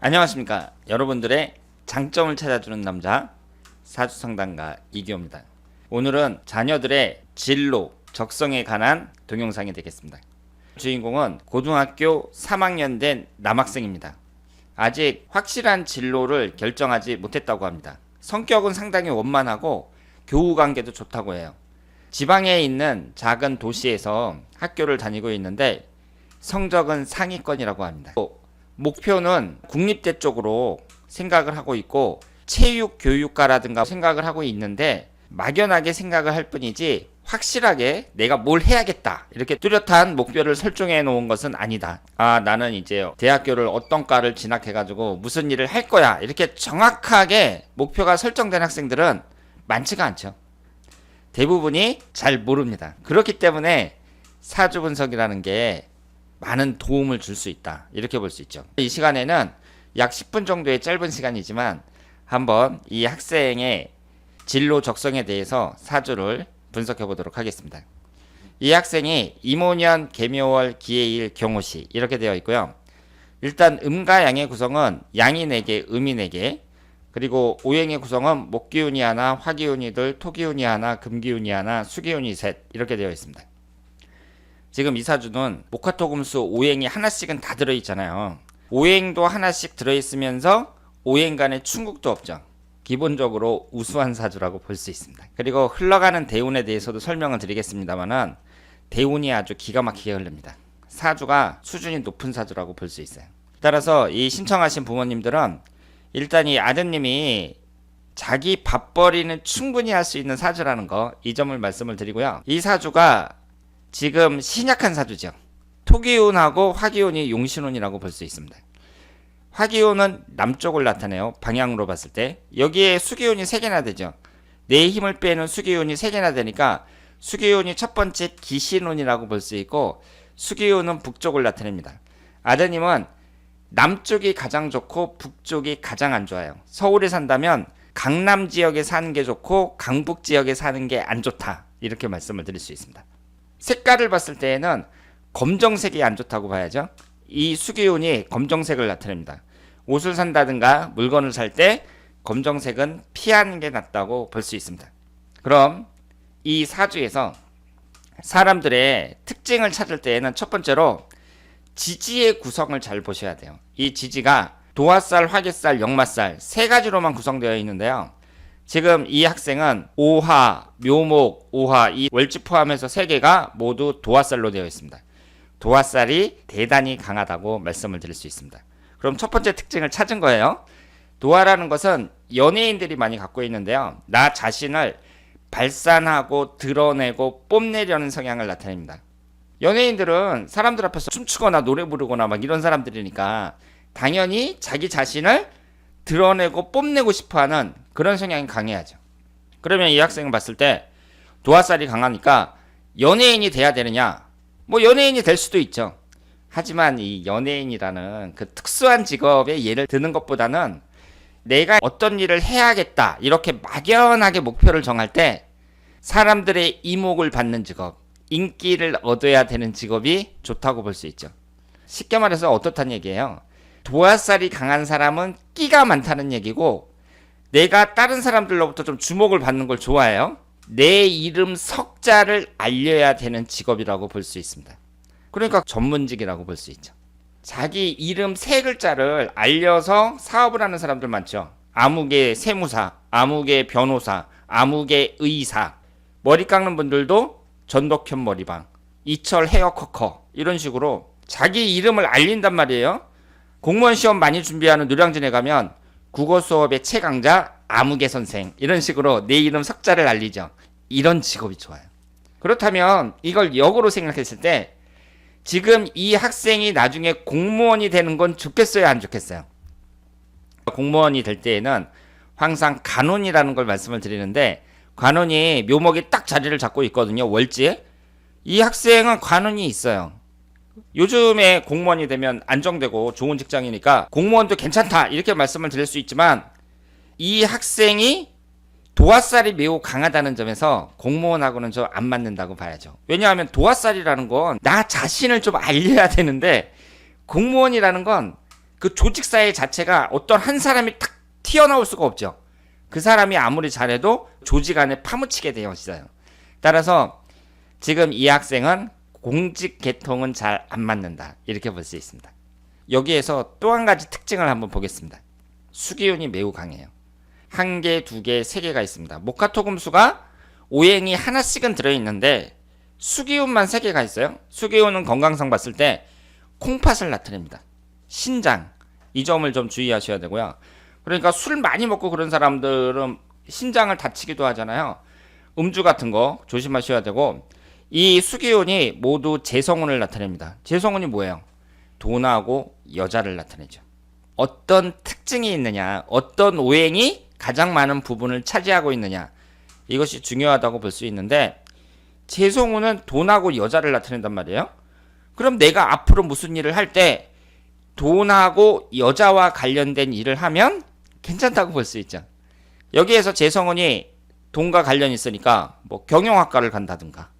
안녕하십니까. 여러분들의 장점을 찾아주는 남자 사주상담가 이기호입니다. 오늘은 자녀들의 진로, 적성에 관한 동영상이 되겠습니다. 주인공은 고등학교 3학년 된 남학생입니다. 아직 확실한 진로를 결정하지 못했다고 합니다. 성격은 상당히 원만하고 교우관계도 좋다고 해요. 지방에 있는 작은 도시에서 학교를 다니고 있는데 성적은 상위권이라고 합니다. 목표는 국립대 쪽으로 생각을 하고 있고 체육교육과라든가 생각을 하고 있는데 막연하게 생각을 할 뿐이지 확실하게 내가 뭘 해야겠다 이렇게 뚜렷한 목표를 설정해 놓은 것은 아니다. 나는 이제 대학교를 어떤 과를 진학해 가지고 무슨 일을 할 거야 이렇게 정확하게 목표가 설정된 학생들은 많지가 않죠. 대부분이 잘 모릅니다. 그렇기 때문에 사주 분석이라는 게 많은 도움을 줄 수 있다 이렇게 볼 수 있죠. 이 시간에는 약 10분 정도의 짧은 시간이지만 한번 이 학생의 진로 적성에 대해서 사주를 분석해 보도록 하겠습니다. 이 학생이 이모년 계묘월 기해일 경호시 이렇게 되어 있고요. 일단 음과 양의 구성은 양이 4개, 음이 4개, 그리고 오행의 구성은 목기운이 하나, 화기운이 둘, 토기운이 하나, 금기운이 하나, 수기운이 셋 이렇게 되어 있습니다. 지금 이 사주는 목화토금수 오행이 하나씩은 다 들어있잖아요. 오행도 하나씩 들어있으면서 오행 간에 충국도 없죠. 기본적으로 우수한 사주라고 볼 수 있습니다. 그리고 흘러가는 대운에 대해서도 설명을 드리겠습니다만은 대운이 아주 기가 막히게 흐릅니다. 사주가 수준이 높은 사주라고 볼 수 있어요. 따라서 이 신청하신 부모님들은 일단 이 아드님이 자기 밥벌이는 충분히 할 수 있는 사주라는 거, 이 점을 말씀을 드리고요. 이 사주가 지금 신약한 사주죠. 토기운하고 화기운이 용신운이라고 볼 수 있습니다. 화기운은 남쪽을 나타내요. 방향으로 봤을 때. 여기에 수기운이 3개나 되죠. 내 힘을 빼는 수기운이 3개나 되니까 수기운이 첫 번째 기신운이라고 볼 수 있고 수기운은 북쪽을 나타냅니다. 아드님은 남쪽이 가장 좋고 북쪽이 가장 안 좋아요. 서울에 산다면 강남 지역에 사는 게 좋고 강북 지역에 사는 게 안 좋다 이렇게 말씀을 드릴 수 있습니다. 색깔을 봤을 때에는 검정색이 안 좋다고 봐야죠. 이 수기운이 검정색을 나타냅니다. 옷을 산다든가 물건을 살 때 검정색은 피하는 게 낫다고 볼 수 있습니다. 그럼 이 사주에서 사람들의 특징을 찾을 때에는 첫 번째로 지지의 구성을 잘 보셔야 돼요. 이 지지가 도화살, 화개살, 역마살 3가지로만 구성되어 있는데요. 지금 이 학생은 오화, 묘목, 오화 이 월지 포함해서 3개가 모두 도화살로 되어 있습니다. 도화살이 대단히 강하다고 말씀을 드릴 수 있습니다. 그럼 첫 번째 특징을 찾은 거예요. 도화라는 것은 연예인들이 많이 갖고 있는데요. 나 자신을 발산하고 드러내고 뽐내려는 성향을 나타냅니다. 연예인들은 사람들 앞에서 춤추거나 노래 부르거나 막 이런 사람들이니까 당연히 자기 자신을 드러내고 뽐내고 싶어하는 그런 성향이 강해야죠. 그러면 이 학생을 봤을 때 도화살이 강하니까 연예인이 돼야 되느냐? 뭐 연예인이 될 수도 있죠. 하지만 이 연예인이라는 그 특수한 직업에 예를 드는 것보다는 내가 어떤 일을 해야겠다 이렇게 막연하게 목표를 정할 때 사람들의 이목을 받는 직업, 인기를 얻어야 되는 직업이 좋다고 볼 수 있죠. 쉽게 말해서 어떻다는 얘기예요. 도화살이 강한 사람은 끼가 많다는 얘기고 내가 다른 사람들로부터 좀 주목을 받는 걸 좋아해요. 내 이름 석자를 알려야 되는 직업이라고 볼 수 있습니다. 그러니까 전문직이라고 볼 수 있죠. 자기 이름 3글자를 알려서 사업을 하는 사람들 많죠. 아무개 세무사, 아무개 변호사, 아무개 의사. 머리 깎는 분들도 전덕현 머리방, 이철 헤어커커 이런 식으로 자기 이름을 알린단 말이에요. 공무원 시험 많이 준비하는 노량진에 가면 국어 수업의 최강자 아무개 선생 이런 식으로 내 이름 석자를 알리죠. 이런 직업이 좋아요. 그렇다면 이걸 역으로 생각했을 때 지금 이 학생이 나중에 공무원이 되는 건 좋겠어요, 안 좋겠어요? 공무원이 될 때에는 항상 간운이라는 걸 말씀을 드리는데 관운이 묘목이 딱 자리를 잡고 있거든요. 월지에. 이 학생은 관운이 있어요. 요즘에 공무원이 되면 안정되고 좋은 직장이니까 공무원도 괜찮다 이렇게 말씀을 드릴 수 있지만 이 학생이 도화살이 매우 강하다는 점에서 공무원하고는 좀 안 맞는다고 봐야죠. 왜냐하면 도화살이라는 건 나 자신을 좀 알려야 되는데 공무원이라는 건 그 조직사회 자체가 어떤 한 사람이 탁 튀어나올 수가 없죠. 그 사람이 아무리 잘해도 조직 안에 파묻히게 되어 있어요. 따라서 지금 이 학생은 공직 계통은 잘 안 맞는다, 이렇게 볼 수 있습니다. 여기에서 또 한 가지 특징을 한번 보겠습니다. 수기운이 매우 강해요. 1개, 2개, 3개가 있습니다. 목화토금수가 오행이 하나씩은 들어있는데 수기운만 3개가 있어요. 수기운은 건강상 봤을 때 콩팥을 나타냅니다. 신장, 이 점을 좀 주의하셔야 되고요. 그러니까 술 많이 먹고 그런 사람들은 신장을 다치기도 하잖아요. 음주 같은 거 조심하셔야 되고, 이 수기운이 모두 재성운을 나타냅니다. 재성운이 뭐예요? 돈하고 여자를 나타내죠. 어떤 특징이 있느냐, 어떤 오행이 가장 많은 부분을 차지하고 있느냐, 이것이 중요하다고 볼 수 있는데, 재성운은 돈하고 여자를 나타낸단 말이에요. 그럼 내가 앞으로 무슨 일을 할 때 돈하고 여자와 관련된 일을 하면 괜찮다고 볼 수 있죠. 여기에서 재성운이 돈과 관련이 있으니까 뭐 경영학과를 간다든가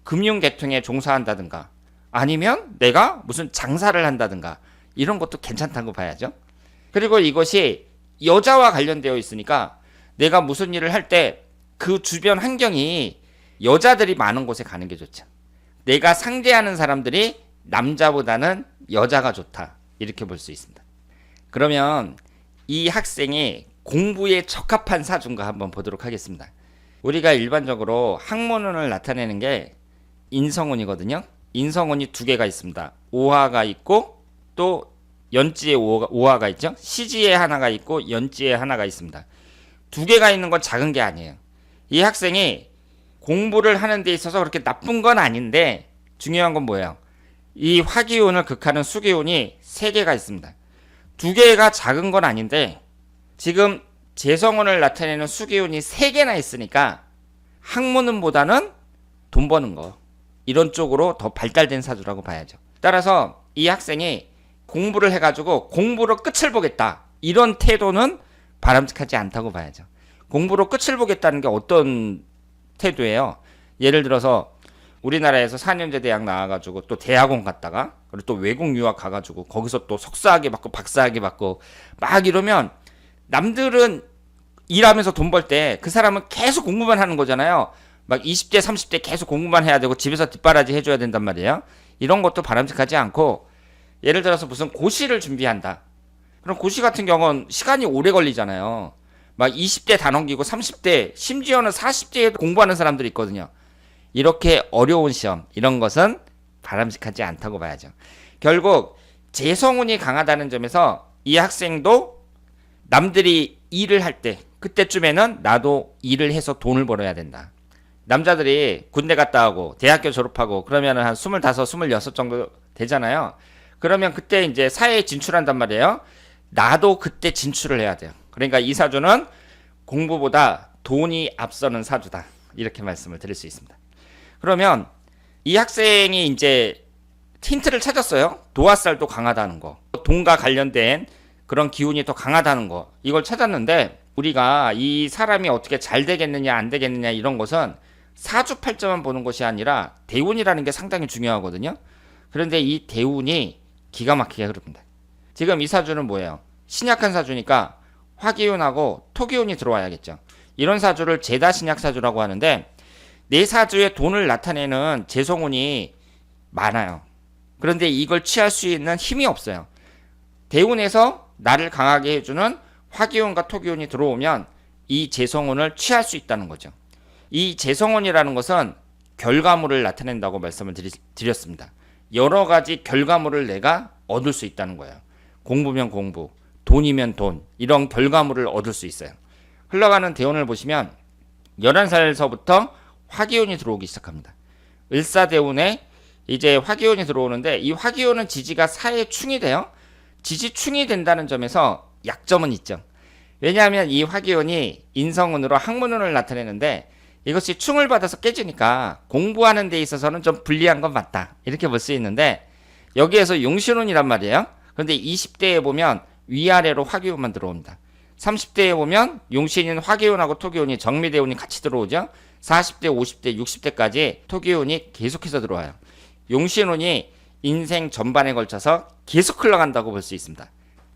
금융계통에 종사한다든가 아니면 내가 무슨 장사를 한다든가 이런 것도 괜찮다고 봐야죠. 그리고 이것이 여자와 관련되어 있으니까 내가 무슨 일을 할 때 그 주변 환경이 여자들이 많은 곳에 가는 게 좋죠. 내가 상대하는 사람들이 남자보다는 여자가 좋다, 이렇게 볼 수 있습니다. 그러면 이 학생이 공부에 적합한 사주인가 한번 보도록 하겠습니다. 우리가 일반적으로 학문운을 나타내는 게 인성운이거든요. 인성운이 2개가 있습니다. 오화가 있고 또 연지에 오화가 있죠. 시지에 하나가 있고 연지에 하나가 있습니다. 2개가 있는 건 작은 게 아니에요. 이 학생이 공부를 하는 데 있어서 그렇게 나쁜 건 아닌데 중요한 건 뭐예요? 이 화기운을 극하는 수기운이 3개가 있습니다. 2개가 작은 건 아닌데 지금 재성운을 나타내는 수기운이 3개나 있으니까 학문운보다는 돈 버는 거, 이런 쪽으로 더 발달된 사주라고 봐야죠. 따라서 이 학생이 공부를 해가지고 공부로 끝을 보겠다, 이런 태도는 바람직하지 않다고 봐야죠. 공부로 끝을 보겠다는 게 어떤 태도예요? 예를 들어서 우리나라에서 4년제 대학 나와가지고 또 대학원 갔다가 그리고 또 외국 유학 가가지고 거기서 또 석사학위 받고 박사학위 받고 막 이러면 남들은 일하면서 돈 벌 때 그 사람은 계속 공부만 하는 거잖아요. 막 20대 30대 계속 공부만 해야 되고 집에서 뒷바라지 해줘야 된단 말이에요. 이런 것도 바람직하지 않고, 예를 들어서 무슨 고시를 준비한다. 그럼 고시 같은 경우는 시간이 오래 걸리잖아요. 막 20대 다 넘기고 30대 심지어는 40대에도 공부하는 사람들이 있거든요. 이렇게 어려운 시험, 이런 것은 바람직하지 않다고 봐야죠. 결국 재성운이 강하다는 점에서 이 학생도 남들이 일을 할 때 그때쯤에는 나도 일을 해서 돈을 벌어야 된다. 남자들이 군대 갔다 오고 대학교 졸업하고 그러면은 한 25, 26 정도 되잖아요. 그러면 그때 이제 사회에 진출한단 말이에요. 나도 그때 진출을 해야 돼요. 그러니까 이 사주는 공부보다 돈이 앞서는 사주다, 이렇게 말씀을 드릴 수 있습니다. 그러면 이 학생이 이제 힌트를 찾았어요. 도화살도 강하다는 거, 돈과 관련된 그런 기운이 더 강하다는 거, 이걸 찾았는데 우리가 이 사람이 어떻게 잘 되겠느냐 안 되겠느냐 이런 것은 사주팔자만 보는 것이 아니라 대운이라는 게 상당히 중요하거든요. 그런데 이 대운이 기가 막히게 흐릅니다. 지금 이 사주는 뭐예요? 신약한 사주니까 화기운하고 토기운이 들어와야겠죠. 이런 사주를 제다신약 사주라고 하는데 내 사주에 돈을 나타내는 재성운이 많아요. 그런데 이걸 취할 수 있는 힘이 없어요. 대운에서 나를 강하게 해주는 화기운과 토기운이 들어오면 이 재성운을 취할 수 있다는 거죠. 이 재성운이라는 것은 결과물을 나타낸다고 말씀을 드렸습니다. 여러 가지 결과물을 내가 얻을 수 있다는 거예요. 공부면 공부, 돈이면 돈, 이런 결과물을 얻을 수 있어요. 흘러가는 대운을 보시면 11살에서부터 화기운이 들어오기 시작합니다. 을사대운에 이제 화기운이 들어오는데 이 화기운은 지지가 사의 충이 돼요. 지지충이 된다는 점에서 약점은 있죠. 왜냐하면 이 화기운이 인성운으로 학문운을 나타내는데 이것이 충을 받아서 깨지니까 공부하는 데 있어서는 좀 불리한 건 맞다, 이렇게 볼 수 있는데 여기에서 용신운이란 말이에요. 그런데 20대에 보면 위아래로 화기운만 들어옵니다. 30대에 보면 용신인 화기운하고 토기운이 정미대운이 같이 들어오죠. 40대, 50대, 60대까지 토기운이 계속해서 들어와요. 용신운이 인생 전반에 걸쳐서 계속 흘러간다고 볼 수 있습니다.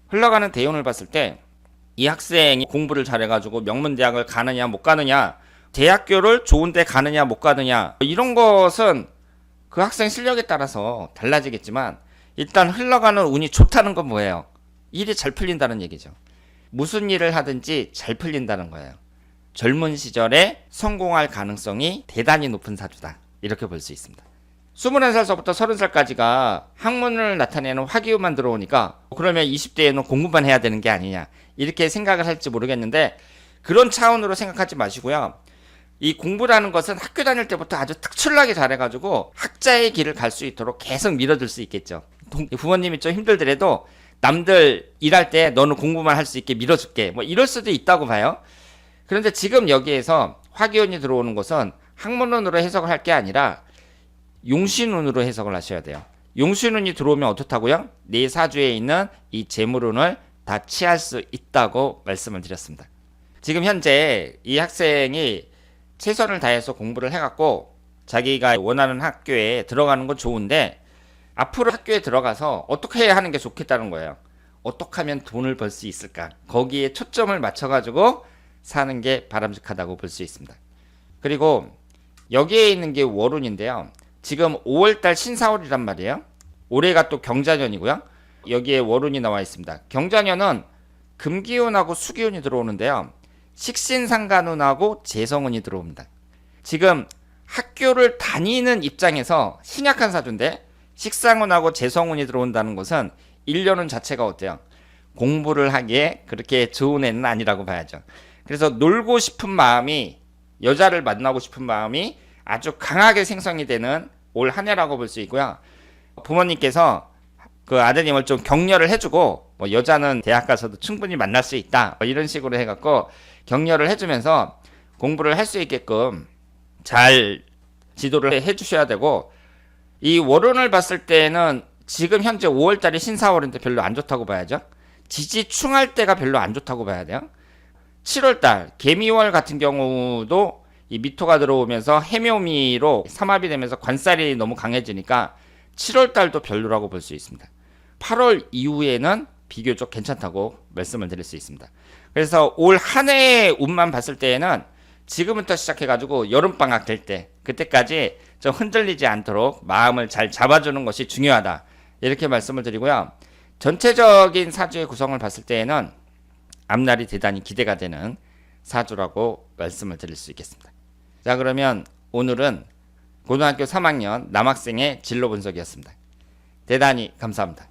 흘러가는 대운을 봤을 때 이 학생이 공부를 잘해가지고 명문대학을 가느냐 못 가느냐, 대학교를 좋은데 가느냐 못 가느냐, 이런 것은 그 학생 실력에 따라서 달라지겠지만 일단 흘러가는 운이 좋다는 건 뭐예요? 일이 잘 풀린다는 얘기죠. 무슨 일을 하든지 잘 풀린다는 거예요. 젊은 시절에 성공할 가능성이 대단히 높은 사주다, 이렇게 볼 수 있습니다. 21살서부터 30살까지가 학문을 나타내는 화기운만 들어오니까 그러면 20대에는 공부만 해야 되는 게 아니냐, 이렇게 생각을 할지 모르겠는데 그런 차원으로 생각하지 마시고요. 이 공부라는 것은 학교 다닐 때부터 아주 특출나게 잘해가지고 학자의 길을 갈 수 있도록 계속 밀어줄 수 있겠죠. 부모님이 좀 힘들더라도 남들 일할 때 너는 공부만 할 수 있게 밀어줄게, 뭐 이럴 수도 있다고 봐요. 그런데 지금 여기에서 화기운이 들어오는 것은 학문론으로 해석을 할 게 아니라 용신운으로 해석을 하셔야 돼요. 용신운이 들어오면 어떻다고요? 내 사주에 있는 이 재물운을 다 취할 수 있다고 말씀을 드렸습니다. 지금 현재 이 학생이 최선을 다해서 공부를 해갖고 자기가 원하는 학교에 들어가는 건 좋은데 앞으로 학교에 들어가서 어떻게 해야 하는 게 좋겠다는 거예요. 어떻게 하면 돈을 벌 수 있을까? 거기에 초점을 맞춰가지고 사는 게 바람직하다고 볼 수 있습니다. 그리고 여기에 있는 게 월운인데요. 지금 5월달 신사월이란 말이에요. 올해가 또 경자년이고요. 여기에 월운이 나와 있습니다. 경자년은 금기운하고 수기운이 들어오는데요. 식신상간운하고 재성운이 들어옵니다. 지금 학교를 다니는 입장에서 신약한 사주인데 식상운하고 재성운이 들어온다는 것은 1년운 자체가 어때요? 공부를 하기에 그렇게 좋은 애는 아니라고 봐야죠. 그래서 놀고 싶은 마음이, 여자를 만나고 싶은 마음이 아주 강하게 생성이 되는 올 한 해라고 볼 수 있고요. 부모님께서 그 아드님을 좀 격려를 해주고, 뭐 여자는 대학 가서도 충분히 만날 수 있다, 뭐 이런 식으로 해갖고 격려를 해주면서 공부를 할 수 있게끔 잘 지도를 해주셔야 되고, 이 월운을 봤을 때는 지금 현재 5월달이 신사월인데 별로 안 좋다고 봐야죠. 지지충할 때가 별로 안 좋다고 봐야 돼요. 7월달 개미월 같은 경우도 이 미토가 들어오면서 해묘미로 삼합이 되면서 관살이 너무 강해지니까 7월달도 별로라고 볼 수 있습니다. 8월 이후에는 비교적 괜찮다고 말씀을 드릴 수 있습니다. 그래서 올 한 해의 운만 봤을 때에는 지금부터 시작해가지고 여름방학 될 때, 그때까지 좀 흔들리지 않도록 마음을 잘 잡아주는 것이 중요하다, 이렇게 말씀을 드리고요. 전체적인 사주의 구성을 봤을 때에는 앞날이 대단히 기대가 되는 사주라고 말씀을 드릴 수 있겠습니다. 자, 그러면 오늘은 고등학교 3학년 남학생의 진로 분석이었습니다. 대단히 감사합니다.